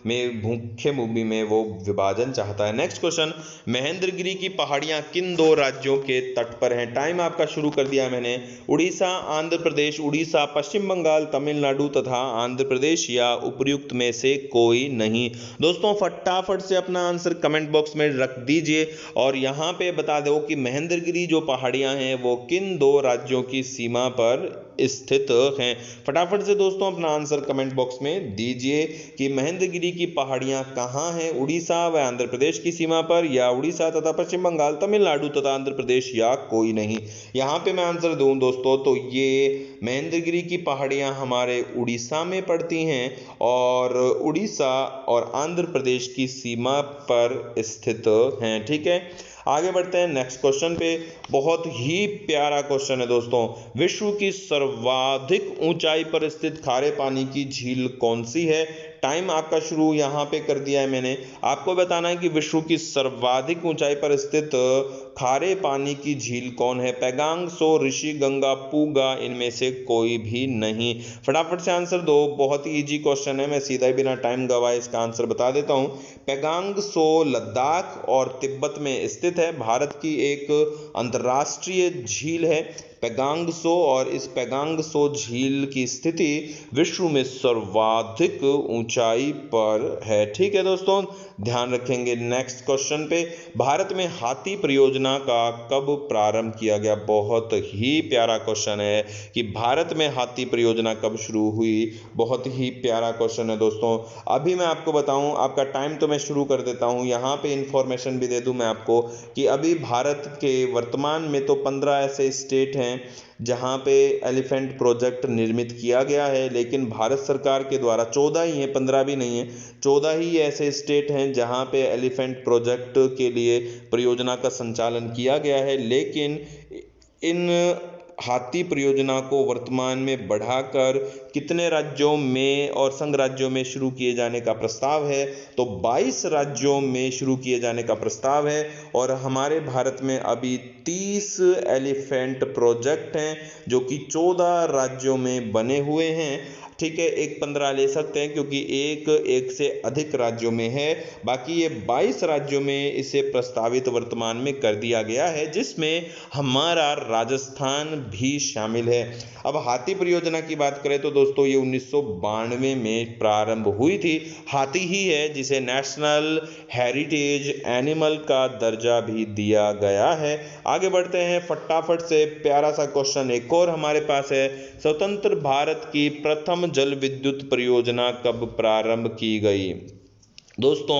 में मुख्य भूमि में वो विभाजन चाहता है। नेक्स्ट क्वेश्चन, महेंद्रगिरी की पहाड़ियाँ किन दो राज्यों के तट पर हैं? टाइम आपका शुरू कर दिया मैंने। उड़ीसा, आंध्र प्रदेश, उड़ीसा, पश्चिम बंगाल, तमिलनाडु तथा आंध्र प्रदेश या उपर्युक्त में से कोई नहीं। दोस्तों फटाफट से अपना आंसर कमेंट बॉक्स में रख दीजिए और यहाँ पे बता दो कि महेंद्रगिरी जो पहाड़ियाँ हैं वो किन दो राज्यों की सीमा पर स्थित हैं। फटाफट से दोस्तों अपना आंसर कमेंट बॉक्स में दीजिए कि महेंद्रगिरी की पहाड़ियां कहाँ हैं, उड़ीसा व आंध्र प्रदेश की सीमा पर या उड़ीसा तथा पश्चिम बंगाल, तमिलनाडु तथा आंध्र प्रदेश या कोई नहीं। यहाँ पे मैं आंसर दूं दोस्तों तो ये महेंद्रगिरी की पहाड़ियां हमारे उड़ीसा में पड़ती हैं और उड़ीसा और आंध्र प्रदेश की सीमा पर स्थित हैं। ठीक है, आगे बढ़ते हैं नेक्स्ट क्वेश्चन पे। बहुत ही प्यारा क्वेश्चन है दोस्तों, विश्व की सर्वाधिक ऊंचाई पर स्थित खारे पानी की झील कौन सी है? टाइम आपका शुरू यहाँ पे कर दिया है मैंने। आपको बताना है कि विश्व की सर्वाधिक ऊंचाई पर स्थित खारे पानी की झील कौन है? पैगांग सो, ऋषि गंगा, पूगा, इनमें से कोई भी नहीं। फटाफट से आंसर दो, बहुत ही इजी क्वेश्चन है, मैं सीधा ही बिना टाइम गवाए इसका आंसर बता देता हूँ। पैगांग सो लद्दाख और तिब्बत में स्थित है, भारत की एक अंतर्राष्ट्रीय झील है पैगांग सो और इस पैगांग सो झील की स्थिति विश्व में सर्वाधिक ऊंचाई पर है। ठीक है दोस्तों, ध्यान रखेंगे। नेक्स्ट क्वेश्चन पे, भारत में हाथी परियोजना का कब प्रारंभ किया गया? बहुत ही प्यारा क्वेश्चन है कि भारत में हाथी परियोजना कब शुरू हुई। बहुत ही प्यारा क्वेश्चन है दोस्तों। अभी मैं आपको बताऊं, आपका टाइम तो मैं शुरू कर देता हूं, यहाँ पे इंफॉर्मेशन भी दे दूं मैं आपको कि अभी भारत के वर्तमान में तो 15 ऐसे स्टेट हैं जहां पे एलिफेंट प्रोजेक्ट निर्मित किया गया है, लेकिन भारत सरकार के द्वारा 14 ही है, 15 भी नहीं है, 14 ही ऐसे स्टेट हैं जहां पे एलिफेंट प्रोजेक्ट के लिए परियोजना का संचालन किया गया है। लेकिन इन हाथी परियोजना को वर्तमान में बढ़ाकर कितने राज्यों में और संघ राज्यों में शुरू किए जाने का प्रस्ताव है? तो 22 राज्यों में शुरू किए जाने का प्रस्ताव है और हमारे भारत में अभी 30 एलिफेंट प्रोजेक्ट हैं जो कि 14 राज्यों में बने हुए हैं। ठीक है, एक 15 ले सकते हैं क्योंकि एक से अधिक राज्यों में है, बाकी ये 22 राज्यों में इसे प्रस्तावित वर्तमान में कर दिया गया है, जिसमें हमारा राजस्थान भी शामिल है। अब हाथी परियोजना की बात करें तो दोस्तों ये 1992 में प्रारंभ हुई थी। हाथी ही है जिसे नेशनल हेरिटेज एनिमल का दर्जा भी दिया गया है। आगे बढ़ते हैं फटाफट से, प्यारा सा क्वेश्चन एक और हमारे पास है, स्वतंत्र भारत की प्रथम जल विद्युत परियोजना कब प्रारंभ की गई? दोस्तों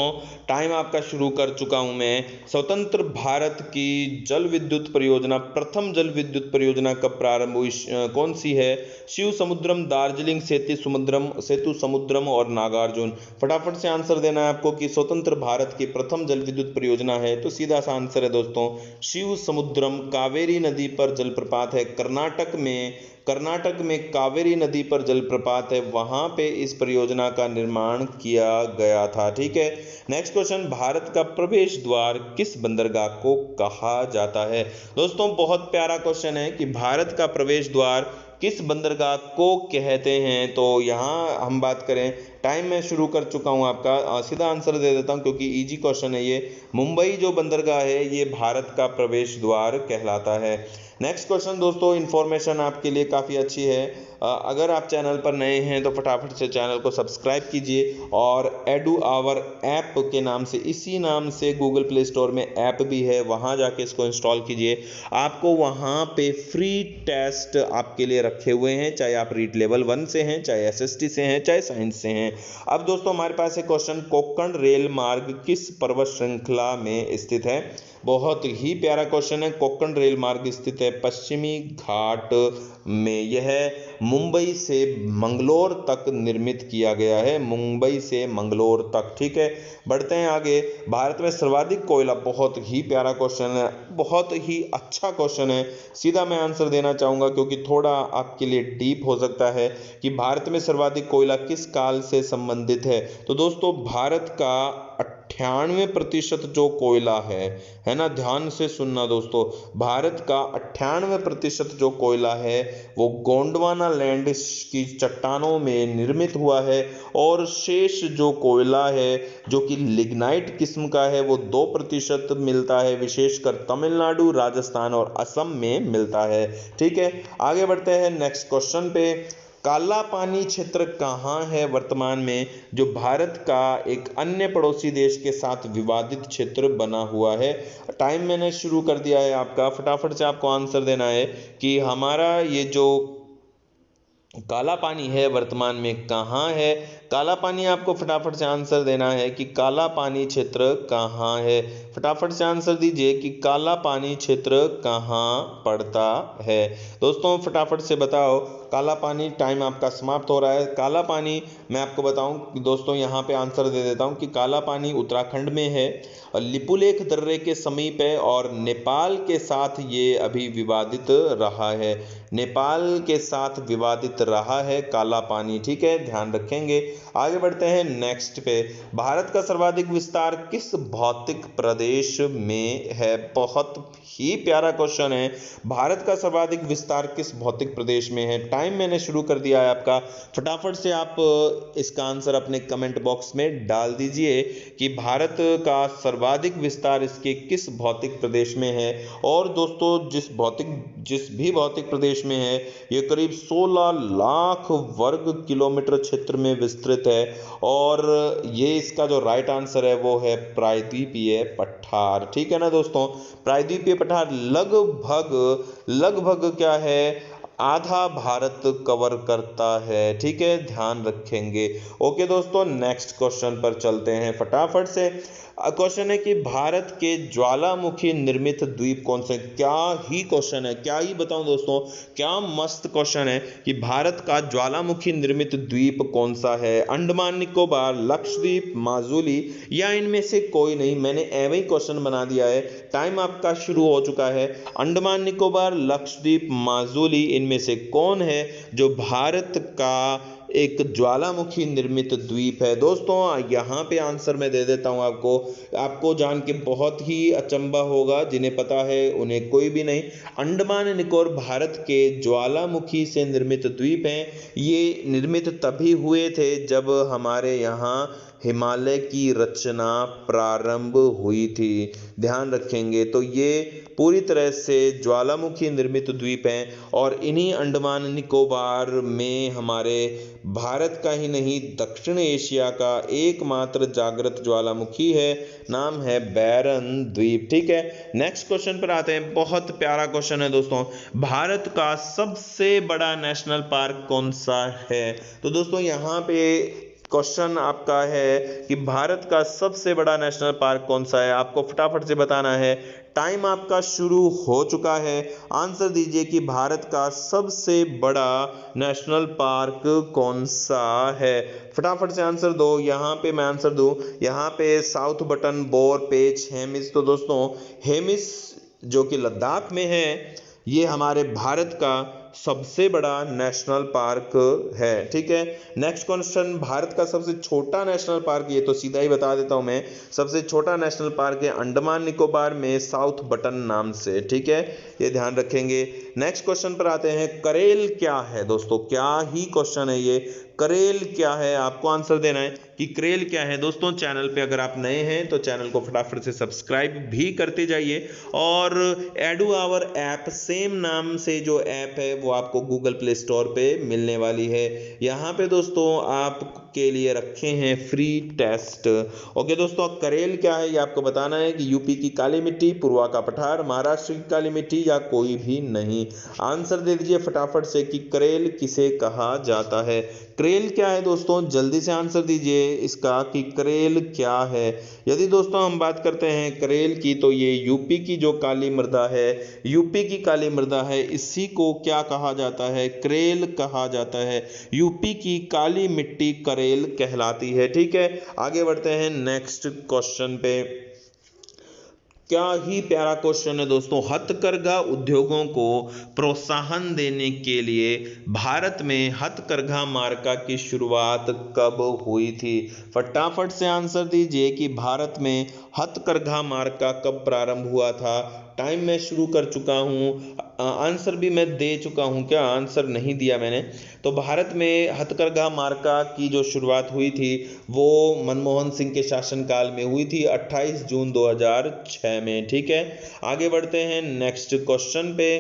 टाइम आपका शुरू कर चुका हूं मैं। स्वतंत्र भारत की जल विद्युत परियोजना, प्रथम जल विद्युत परियोजना कब प्रारंभ हुई, कौन सी है? शिव समुद्रम, दार्जिलिंग, सेतु समुद्रम और नागार्जुन। फटाफट से आंसर देना है आपको कि स्वतंत्र भारत की प्रथम जल विद्युत परियोजना है, तो सीधा सा आंसर है दोस्तों शिव समुद्रम। कावेरी नदी पर जलप्रपात है कर्नाटक में कावेरी नदी पर जलप्रपात है, वहां पे इस परियोजना का निर्माण किया गया था। ठीक है, नेक्स्ट क्वेश्चन, भारत का प्रवेश द्वार किस बंदरगाह को कहा जाता है? दोस्तों बहुत प्यारा क्वेश्चन है कि भारत का प्रवेश द्वार किस बंदरगाह को कहते हैं। तो यहाँ हम बात करें, टाइम मैं शुरू कर चुका हूँ आपका, सीधा आंसर दे देता हूँ क्योंकि इजी क्वेश्चन है ये। मुंबई जो बंदरगाह है ये भारत का प्रवेश द्वार कहलाता है। नेक्स्ट क्वेश्चन दोस्तों, इन्फॉर्मेशन आपके लिए काफ़ी अच्छी है। अगर आप चैनल पर नए हैं तो फटाफट से चैनल को सब्सक्राइब कीजिए और एडू आवर ऐप के नाम से, इसी नाम से गूगल प्ले स्टोर में ऐप भी है, वहाँ जाके इसको इंस्टॉल कीजिए। आपको वहाँ पे फ्री टेस्ट आपके लिए रखे हुए हैं, चाहे आप रीट लेवल 1 से हैं, चाहे SST से हैं, चाहे साइंस से हैं। अब दोस्तों हमारे पास एक क्वेश्चन, कोंकण रेल मार्ग किस पर्वत श्रृंखला में स्थित है? बहुत ही प्यारा क्वेश्चन है। कोंकण रेल मार्ग स्थित है पश्चिमी घाट में, यह मुंबई से मंगलोर तक निर्मित किया गया है, मुंबई से मंगलोर तक। ठीक है, बढ़ते हैं आगे। भारत में सर्वाधिक कोयला, बहुत ही प्यारा क्वेश्चन है, बहुत ही अच्छा क्वेश्चन है, सीधा मैं आंसर देना चाहूँगा क्योंकि थोड़ा आपके लिए डीप हो सकता है कि भारत में सर्वाधिक कोयला किस काल से संबंधित है। तो दोस्तों भारत का 98% जो कोयला है ना, ध्यान से सुनना दोस्तों, भारत का 98% जो कोयला है वो गोंडवाना लैंड की चट्टानों में निर्मित हुआ है, और शेष जो कोयला है जो कि लिग्नाइट किस्म का है वो 2% मिलता है, विशेषकर तमिलनाडु, राजस्थान और असम में मिलता है। ठीक है, आगे बढ़ते हैं नेक्स्ट क्वेश्चन पे। काला पानी क्षेत्र कहाँ है वर्तमान में, जो भारत का एक अन्य पड़ोसी देश के साथ विवादित क्षेत्र बना हुआ है। टाइम मैंने शुरू कर दिया है आपका, फटाफट से आपको आंसर देना है कि हमारा ये जो काला पानी है वर्तमान में कहाँ है। काला पानी आपको फटाफट से आंसर देना है कि काला पानी क्षेत्र कहाँ है। फटाफट से आंसर दीजिए कि काला पानी क्षेत्र कहाँ पड़ता है। दोस्तों फटाफट से बताओ, काला पानी, टाइम आपका समाप्त हो रहा है। काला पानी मैं आपको बताऊं दोस्तों, यहाँ पे आंसर दे देता हूँ कि काला पानी उत्तराखंड में है, लिपुलेख दर्रे के समीप है, और नेपाल के साथ ये अभी विवादित रहा है। नेपाल के साथ विवादित रहा है काला पानी। ठीक है, ध्यान रखेंगे। आगे बढ़ते हैं नेक्स्ट पे। भारत का सर्वाधिक विस्तार किस भौतिक प्रदेश में है। बहुत ही प्यारा क्वेश्चन है, भारत का सर्वाधिक विस्तार किस भौतिक प्रदेश में है। टाइम मैंने शुरू कर दिया है आपका, फटाफट से आप इसका आंसर अपने कमेंट बॉक्स में डाल दीजिए कि भारत का सर्वाधिक विस्तार इसके किस भौतिक प्रदेश में है। और दोस्तों जिस भी भौतिक प्रदेश में है ये करीब 16 लाख वर्ग किलोमीटर क्षेत्र में विस्तृत है, और ये इसका जो राइट आंसर है वो है प्रायद्वीपीय पठार। ठीक है ना दोस्तों, प्रायद्वीपीय पठार लगभग क्या है, आधा भारत कवर करता है। ठीक है, ध्यान रखेंगे। ओके दोस्तों, नेक्स्ट क्वेश्चन पर चलते हैं फटाफट से। क्वेश्चन है कि भारत के ज्वालामुखी निर्मित द्वीप कौन से। क्या ही क्वेश्चन है, क्या ही बताऊं दोस्तों, क्या मस्त क्वेश्चन है कि भारत का ज्वालामुखी निर्मित द्वीप कौन सा है। अंडमान निकोबार, लक्षद्वीप, माजुली, या इनमें से कोई नहीं। मैंने एवं ही क्वेश्चन बना दिया है, टाइम आपका शुरू हो चुका है। अंडमान निकोबार, लक्षद्वीप, माजुली, इनमें से कौन है जो भारत का एक ज्वालामुखी निर्मित द्वीप है। दोस्तों यहाँ पे आंसर मैं दे देता हूँ आपको जान के बहुत ही अचंभा होगा, जिन्हें पता है उन्हें कोई भी नहीं। अंडमान निकोबार भारत के ज्वालामुखी से निर्मित द्वीप हैं। ये निर्मित तभी हुए थे जब हमारे यहाँ हिमालय की रचना प्रारंभ हुई थी। ध्यान रखेंगे, तो ये पूरी तरह से ज्वालामुखी निर्मित द्वीप हैं, और इन्हीं अंडमान निकोबार में हमारे भारत का ही नहीं दक्षिण एशिया का एकमात्र जागृत ज्वालामुखी है, नाम है बैरन द्वीप। ठीक है, नेक्स्ट क्वेश्चन पर आते हैं। बहुत प्यारा क्वेश्चन है दोस्तों, भारत का सबसे बड़ा नेशनल पार्क कौन सा है। तो दोस्तों यहाँ पे क्वेश्चन आपका है कि भारत का सबसे बड़ा नेशनल पार्क कौन सा है, आपको फटाफट से बताना है। टाइम आपका शुरू हो चुका है, आंसर दीजिए कि भारत का सबसे बड़ा नेशनल पार्क कौन सा है। फटाफट से आंसर दो। यहाँ पे मैं आंसर दूं, यहाँ पे साउथ बटन, बोर, पेच, हेमिस। तो दोस्तों हेमिस जो कि लद्दाख में है, ये हमारे भारत का सबसे बड़ा नेशनल पार्क है। ठीक है, नेक्स्ट क्वेश्चन, भारत का सबसे छोटा नेशनल पार्क, ये तो सीधा ही बता देता हूं मैं, सबसे छोटा नेशनल पार्क है अंडमान निकोबार में साउथ बटन नाम से। ठीक है, ये ध्यान रखेंगे। नेक्स्ट क्वेश्चन पर आते हैं, करेल क्या है। दोस्तों क्या ही क्वेश्चन है ये, करेल क्या है, आपको आंसर देना है कि करेल क्या है। दोस्तों चैनल पे अगर आप नए हैं तो चैनल को फटाफट से सब्सक्राइब भी करते जाइए, और एडू आवर ऐप, सेम नाम से जो ऐप है वो आपको गूगल प्ले स्टोर पे मिलने वाली है। यहाँ पे दोस्तों आपके लिए रखे हैं फ्री टेस्ट। ओके दोस्तों, करेल क्या है ये आपको बताना है कि यूपी की काली मिट्टी, पूर्वा का पठार, महाराष्ट्र की काली मिट्टी, या कोई भी नहीं। आंसर दे दीजिए फटाफट से कि करेल किसे कहा जाता है। करेल क्या है दोस्तों, जल्दी से आंसर दीजिए इसका कि करेल क्या है। यदि दोस्तों हम बात करते हैं करेल की, तो ये यूपी की जो काली मृदा है, यूपी की काली मृदा है, इसी को क्या कहा जाता है, करेल कहा जाता है। यूपी की काली मिट्टी करेल कहलाती है। ठीक है, आगे बढ़ते हैं नेक्स्ट क्वेश्चन पे। क्या ही प्यारा क्वेश्चन है दोस्तों। हथकरघा उद्योगों को प्रोत्साहन देने के लिए भारत में हथकरघा मार्का की शुरुआत कब हुई थी? फटाफट से आंसर दीजिए कि भारत में हथकरघा मार्का कब प्रारंभ हुआ था। टाइम मैं शुरू कर चुका हूँ। आंसर भी मैं दे चुका हूँ, क्या आंसर नहीं दिया मैंने? तो भारत में हथकरघा मार्का की जो शुरुआत हुई थी वो मनमोहन सिंह के शासनकाल में हुई थी 28 जून 2006 में। ठीक है, आगे बढ़ते हैं नेक्स्ट क्वेश्चन पे।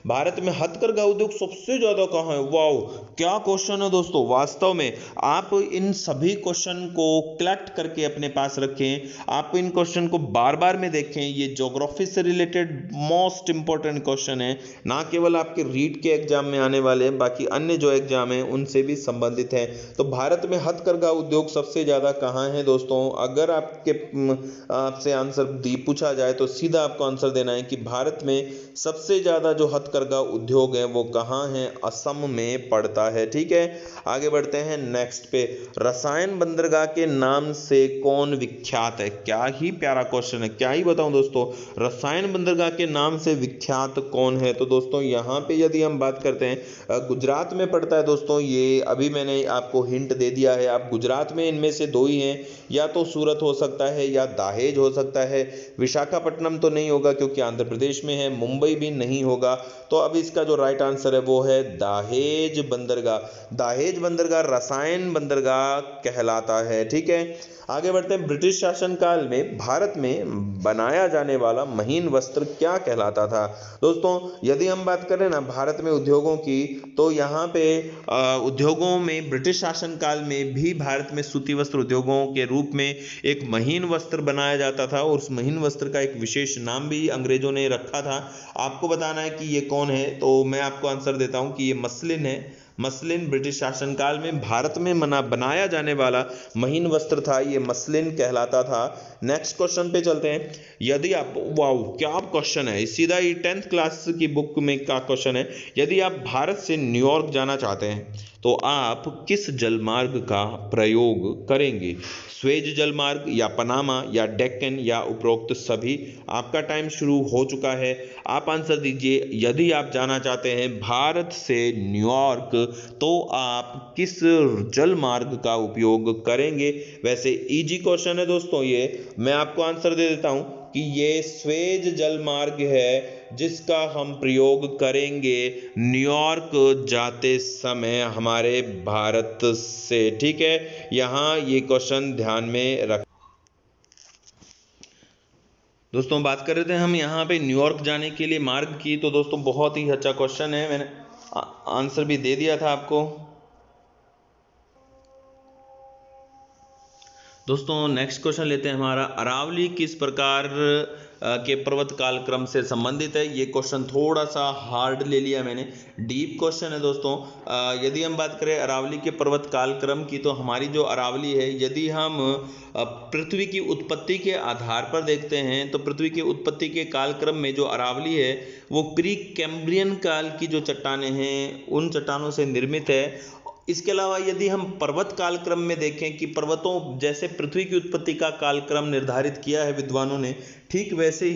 भारत में हथकरघा उद्योग सबसे ज्यादा कहाँ है? वाओ, क्या क्वेश्चन है दोस्तों। वास्तव में आप इन सभी क्वेश्चन को कलेक्ट करके अपने पास रखें, आप इन क्वेश्चन को बार बार में देखें। ये ज्योग्राफी से रिलेटेड मोस्ट इंपॉर्टेंट क्वेश्चन है, ना केवल आपके रीट के एग्जाम में आने वाले हैं, बाकी अन्य जो एग्जाम है उनसे भी संबंधित है। तो भारत में हथकरघा उद्योग सबसे ज्यादा कहाँ है दोस्तों? अगर आपसे आंसर पूछा जाए तो सीधा आपको आंसर देना है कि भारत में सबसे ज्यादा जो हथकरघा उद्योग है वो कहाँ है? असम में पड़ता है। ठीक है, आगे बढ़ते हैं नेक्स्ट पे। रसायन बंदरगाह के नाम से कौन विख्यात है? क्या ही प्यारा क्वेश्चन है, क्या ही बताऊं दोस्तों। रसायन बंदरगाह के नाम से विख्यात कौन है? तो दोस्तों यहाँ पे यदि हम बात करते हैं, गुजरात में पड़ता है दोस्तों। ये अभी मैंने आपको हिंट दे दिया है। आप गुजरात में इनमें से दो ही हैं, या तो सूरत हो सकता है या दाहेज हो सकता है। विशाखापट्टनम तो नहीं होगा क्योंकि आंध्र प्रदेश में है। मुंबई भी नहीं होगा। तो अब इसका जो राइट आंसर है वो है दाहेज बंदरगाह। दाहेज बंदरगाह रसायन बंदरगाह कहलाता है। ठीक है, आगे बढ़ते हैं। ब्रिटिश शासनकाल में भारत में बनाया जाने वाला महीन वस्त्र क्या कहलाता था? दोस्तों यदि हम बात करें ना भारत में उद्योगों की, तो यहाँ पे उद्योगों में ब्रिटिश शासनकाल में भी भारत में सूती वस्त्र उद्योगों के रूप में एक महीन वस्त्र बनाया जाता था, और उस महीन वस्त्र का एक विशेष नाम भी अंग्रेजों ने रखा था। आपको बताना है कि ये कौन है, तो मैं आपको आंसर देता हूं कि ये मसलिन है। मसलिन ब्रिटिश शासनकाल में भारत में बनाया जाने वाला महीन वस्त्र था, ये मसलिन कहलाता था। नेक्स्ट क्वेश्चन पे चलते हैं। यदि आप, वाओ क्या क्वेश्चन है, सीधा ही 10th क्लास की बुक में का क्वेश्चन है। यदि आप भारत से न्यूयॉर्क जाना चाहते हैं तो आप किस जलमार्ग का प्रयोग करेंगे? स्वेज जलमार्ग या पनामा या डेक्कन या उपरोक्त सभी? आपका टाइम शुरू हो चुका है, आप आंसर दीजिए। यदि आप जाना चाहते हैं भारत से न्यूयॉर्क तो आप किस जल मार्ग का उपयोग करेंगे? वैसे इजी क्वेश्चन है दोस्तों ये, मैं आपको आंसर दे देता हूं कि ये स्वेज जल मार्ग है जिसका हम प्रयोग करेंगे न्यूयॉर्क जाते समय हमारे भारत से। ठीक है, यहां ये क्वेश्चन ध्यान में रख। दोस्तों बात कर रहे थे हम यहाँ पे न्यूयॉर्क जाने के लिए मार्ग की, तो दोस्तों बहुत ही अच्छा क्वेश्चन है, मैंने आंसर भी दे दिया था आपको। दोस्तों नेक्स्ट क्वेश्चन लेते हैं हमारा। अरावली किस प्रकार के पर्वत कालक्रम से संबंधित है? ये क्वेश्चन थोड़ा सा हार्ड ले लिया मैंने, डीप क्वेश्चन है दोस्तों। यदि हम बात करें अरावली के पर्वत कालक्रम की, तो हमारी जो अरावली है, यदि हम पृथ्वी की उत्पत्ति के आधार पर देखते हैं तो पृथ्वी की उत्पत्ति के कालक्रम में जो अरावली है वो प्री कैम्ब्रियन काल की जो चट्टानें हैं उन चट्टानों से निर्मित है। इसके अलावा यदि हम पर्वत कालक्रम में देखें कि पर्वतों जैसे पृथ्वी की उत्पत्ति का कालक्रम निर्धारित किया है विद्वानों ने, ठीक वैसे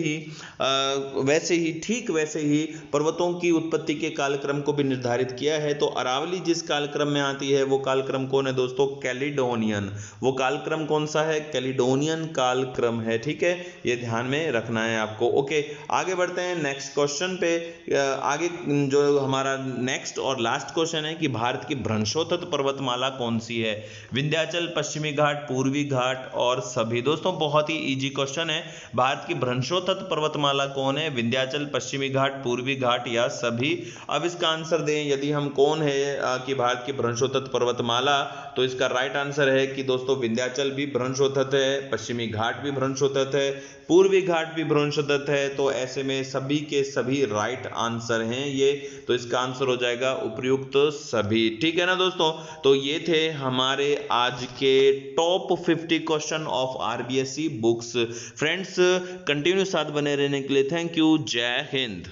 ही पर्वतों की उत्पत्ति के कालक्रम को भी निर्धारित किया है। तो अरावली जिस कालक्रम में आती है वो कालक्रम कौन है दोस्तों? कैलिडोनियन। वो कालक्रम कौन सा है? कैलिडोनियन कालक्रम है। ठीक है, ये ध्यान में रखना है आपको। ओके, आगे बढ़ते हैं नेक्स्ट क्वेश्चन पे। आगे जो हमारा नेक्स्ट और लास्ट क्वेश्चन है कि भारत की भ्रंशोत्तत पर्वतमाला कौन सी है? विंध्याचल, पश्चिमी घाट, पूर्वी घाट और सभी? दोस्तों बहुत ही इजी क्वेश्चन है। भारत की भ्रंशोत्तत पर्वतमाला कौन है? विंध्याचल, पश्चिमी घाट, पूर्वी घाट या सभी? अब इसका आंसर दें यदि हम, कौन है कि भारत की भ्रंशोत्तत पर्वतमाला, तो इसका राइट आंसर है कि दोस्तों विंध्याचल भी भ्रंशोत्तत है, पश्चिमी घाट भी भ्रंशोत्तत है, पूर्वी घाट भी भ्रंशोत्तत है। तो ऐसे में सभी के सभी राइट आंसर हैं ये, तो इसका आंसर हो जाएगा उपर्युक्त सभी। ठीक है ना दोस्तों, तो ये थे हमारे आज के top 50 question of RBSE books. Friends continue साथ बने रहने के लिए थैंक यू। जय हिंद।